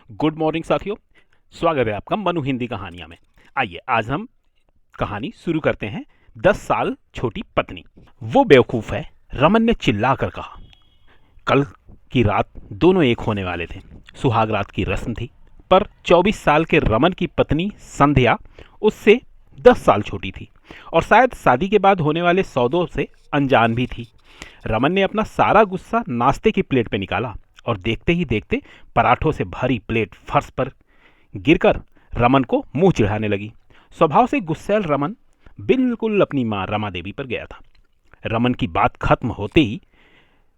Good morning साथियों। स्वागत है आपका मनु हिंदी कहानियां में। आइए आज हम कहानी शुरू करते हैं। 10 साल छोटी पत्नी। वो बेवकूफ है, रमन ने चिल्लाकर कहा। कल की रात दोनों एक होने वाले थे। सुहाग रात की रस्म थी, पर 24 साल के रमन की पत्नी संध्या उससे 10 साल छोटी थी और शायद शादी के बाद होने वाले सौदों से अनजान भी थी। रमन ने अपना सारा गुस्सा नाश्ते की प्लेट पे निकाला और देखते ही देखते पराठों से भरी प्लेट फर्श पर गिरकर रमन को मुंह चिढ़ाने लगी। स्वभाव से गुस्सैल रमन बिल्कुल अपनी मां रमा देवी पर गया था। रमन की बात खत्म होते ही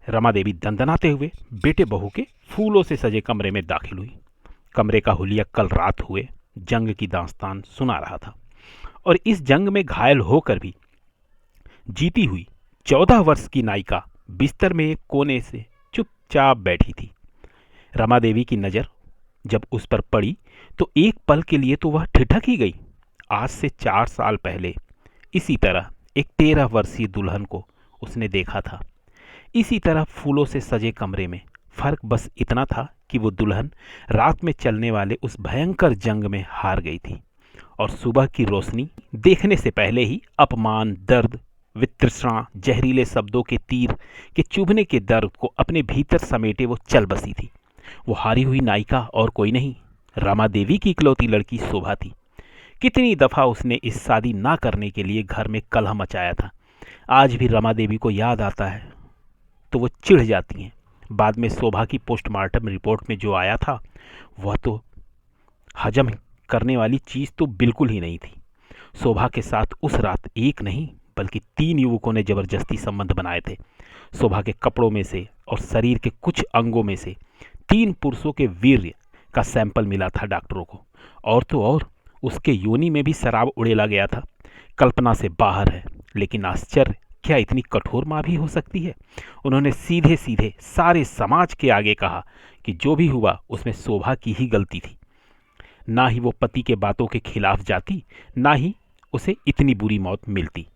रमा देवी दंदनाते हुए बेटे बहू के फूलों से सजे कमरे में दाखिल हुई। कमरे का हुलिया कल रात हुए जंग की दास्तान सुना रहा था और इस जंग में घायल होकर भी जीती हुई 14 वर्ष की नायिका बिस्तर में एक कोने से चुपचाप बैठी थी। रमा देवी की नजर जब उस पर पड़ी तो एक पल के लिए तो वह ठिठक ही गई। आज से 4 साल पहले इसी तरह एक 13 वर्षीय दुल्हन को उसने देखा था, इसी तरह फूलों से सजे कमरे में। फर्क बस इतना था कि वो दुल्हन रात में चलने वाले उस भयंकर जंग में हार गई थी और सुबह की रोशनी देखने से पहले ही अपमान, दर्द, वितृष्णा, जहरीले शब्दों के तीर के चुभने के दर्द को अपने भीतर समेटे वो चल बसी थी। वो हारी हुई नायिका और कोई नहीं, रमा देवी की इकलौती लड़की शोभा थी। कितनी दफा उसने इस शादी ना करने के लिए घर में कलह मचाया था। आज भी रमा देवी को याद आता है तो वो चिढ़ जाती हैं। बाद में शोभा की पोस्टमार्टम रिपोर्ट में जो आया था वह तो हजम करने वाली चीज तो बिल्कुल ही नहीं थी। शोभा के साथ उस रात एक नहीं बल्कि 3 युवकों ने जबरदस्ती संबंध बनाए थे। शोभा के कपड़ों में से और शरीर के कुछ अंगों में से 3 पुरुषों के वीर्य का सैंपल मिला था डॉक्टरों को। और तो और उसके योनि में भी शराब उड़ेला गया था। कल्पना से बाहर है, लेकिन आश्चर्य, क्या इतनी कठोर माँ भी हो सकती है। उन्होंने सीधे सीधे सारे समाज के आगे कहा कि जो भी हुआ उसमें शोभा की ही गलती थी। ना ही वो पति के बातों के खिलाफ जाती, ना ही उसे इतनी बुरी मौत मिलती।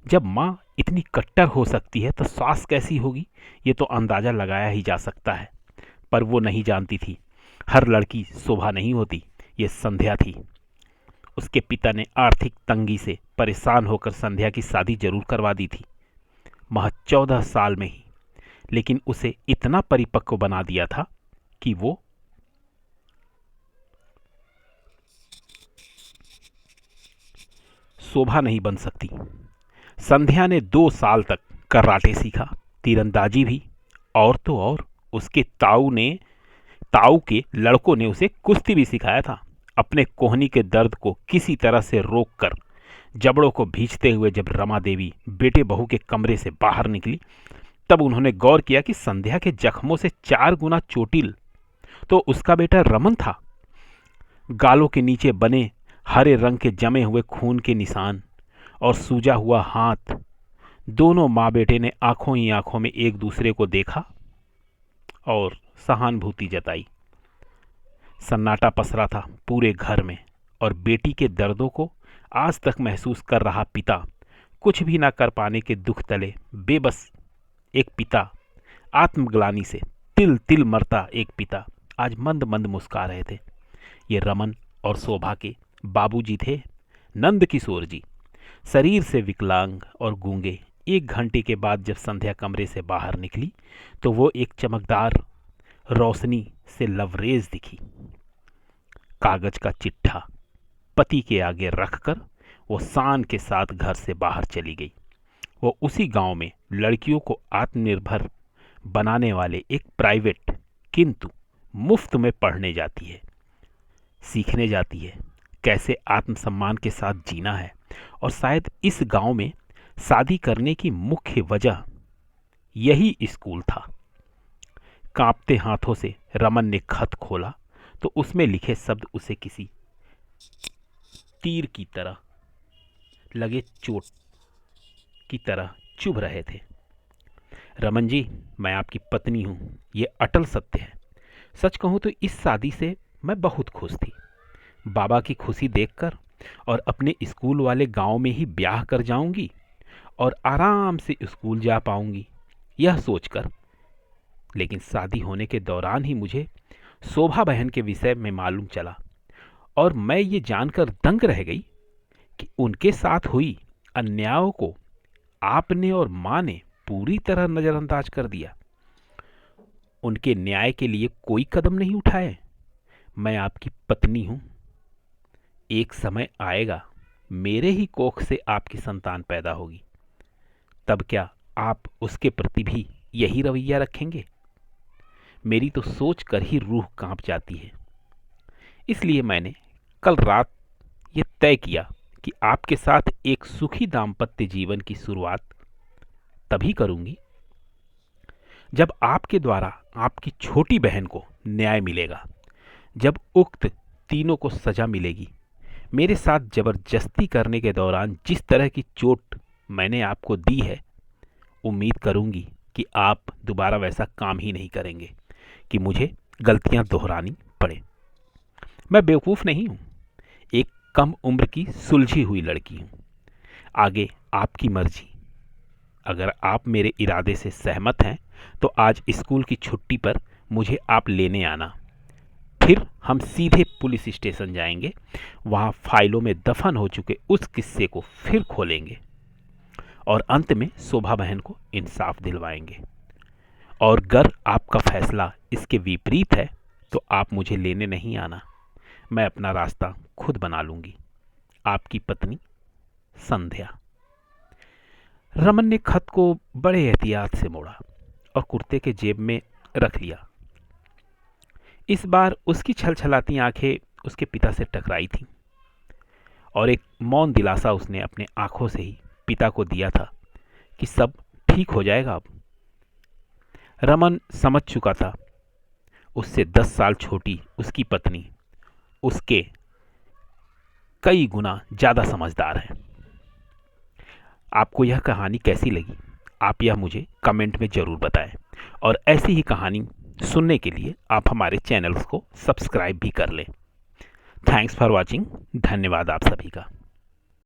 जब माँ इतनी कट्टर हो सकती है तो सास कैसी होगी, ये तो अंदाजा लगाया ही जा सकता है। पर वो नहीं जानती थी, हर लड़की शोभा नहीं होती, ये संध्या थी। उसके पिता ने आर्थिक तंगी से परेशान होकर संध्या की शादी जरूर करवा दी थी, महज 14 साल में ही, लेकिन उसे इतना परिपक्व बना दिया था कि वो शोभा नहीं बन सकती। संध्या ने 2 साल तक कराटे सीखा, तीरंदाजी भी, और तो और उसके ताऊ के लड़कों ने उसे कुश्ती भी सिखाया था। अपने कोहनी के दर्द को किसी तरह से रोककर जबड़ों को भींचते हुए जब रमा देवी बेटे बहू के कमरे से बाहर निकली तब उन्होंने गौर किया कि संध्या के जख्मों से 4 गुना चोटिल तो उसका बेटा रमन था। गालों के नीचे बने हरे रंग के जमे हुए खून के निशान और सूजा हुआ हाथ। दोनों माँ बेटे ने आंखों ही आंखों में एक दूसरे को देखा और सहानुभूति जताई। सन्नाटा पसरा था पूरे घर में और बेटी के दर्दों को आज तक महसूस कर रहा पिता, कुछ भी ना कर पाने के दुख तले बेबस एक पिता, आत्मग्लानि से तिल तिल मरता एक पिता आज मंद मंद मुस्का रहे थे। ये रमन और शोभा के बाबूजी थे, नंद किशोर जी, शरीर से विकलांग और गूंगे। 1 घंटे के बाद जब संध्या कमरे से बाहर निकली तो वो एक चमकदार रोशनी से लवरेज दिखी। कागज का चिट्ठा पति के आगे रखकर वो शान के साथ घर से बाहर चली गई। वो उसी गांव में लड़कियों को आत्मनिर्भर बनाने वाले एक प्राइवेट किंतु मुफ्त में पढ़ने जाती है, सीखने जाती है कैसे आत्मसम्मान के साथ जीना है। और शायद इस गांव में शादी करने की मुख्य वजह यही स्कूल था। कांपते हाथों से रमन ने खत खोला तो उसमें लिखे शब्द उसे किसी तीर की तरह लगे चोट की तरह चुभ रहे थे। रमन जी, मैं आपकी पत्नी हूं, ये अटल सत्य है। सच कहूं तो इस शादी से मैं बहुत खुश थी। बाबा की खुशी देखकर और अपने स्कूल वाले गांव में ही ब्याह कर जाऊंगी और आराम से स्कूल जा पाऊंगी, यह सोचकर। लेकिन शादी होने के दौरान ही मुझे शोभा बहन के विषय में मालूम चला और मैं ये जानकर दंग रह गई कि उनके साथ हुई अन्यायों को आपने और माँ ने पूरी तरह नज़रअंदाज कर दिया। उनके न्याय के लिए कोई कदम नहीं उठाए। मैं आपकी पत्नी हूँ। एक समय आएगा मेरे ही कोख से आपकी संतान पैदा होगी। तब क्या आप उसके प्रति भी यही रवैया रखेंगे? मेरी तो सोच कर ही रूह कांप जाती है। इसलिए मैंने कल रात ये तय किया कि आपके साथ एक सुखी दाम्पत्य जीवन की शुरुआत तभी करूंगी जब आपके द्वारा आपकी छोटी बहन को न्याय मिलेगा, जब उक्त तीनों को सजा मिलेगी। मेरे साथ जबरदस्ती करने के दौरान जिस तरह की चोट मैंने आपको दी है, उम्मीद करूंगी कि आप दोबारा वैसा काम ही नहीं करेंगे कि मुझे गलतियां दोहरानी पड़े। मैं बेवकूफ़ नहीं हूं, एक कम उम्र की सुलझी हुई लड़की हूं। आगे आपकी मर्जी। अगर आप मेरे इरादे से सहमत हैं तो आज स्कूल की छुट्टी पर मुझे आप लेने आना। फिर हम सीधे पुलिस स्टेशन जाएंगे, वहां फाइलों में दफन हो चुके उस किस्से को फिर खोलेंगे और अंत में शोभा बहन को इंसाफ दिलवाएंगे। और अगर आपका फैसला इसके विपरीत है तो आप मुझे लेने नहीं आना, मैं अपना रास्ता खुद बना लूंगी। आपकी पत्नी संध्या। रमन ने खत को बड़े एहतियात से मोड़ा और कुर्ते के जेब में रख लिया। इस बार उसकी छलछलाती आंखें उसके पिता से टकराई थीं और एक मौन दिलासा उसने अपने आंखों से ही पिता को दिया था कि सब ठीक हो जाएगा। अब रमन समझ चुका था उससे 10 साल छोटी उसकी पत्नी उसके कई गुना ज़्यादा समझदार है। आपको यह कहानी कैसी लगी, आप यह मुझे कमेंट में ज़रूर बताएं और ऐसी ही कहानी सुनने के लिए आप हमारे चैनल्स को सब्सक्राइब भी कर लें। Thanks for watching. धन्यवाद आप सभी का।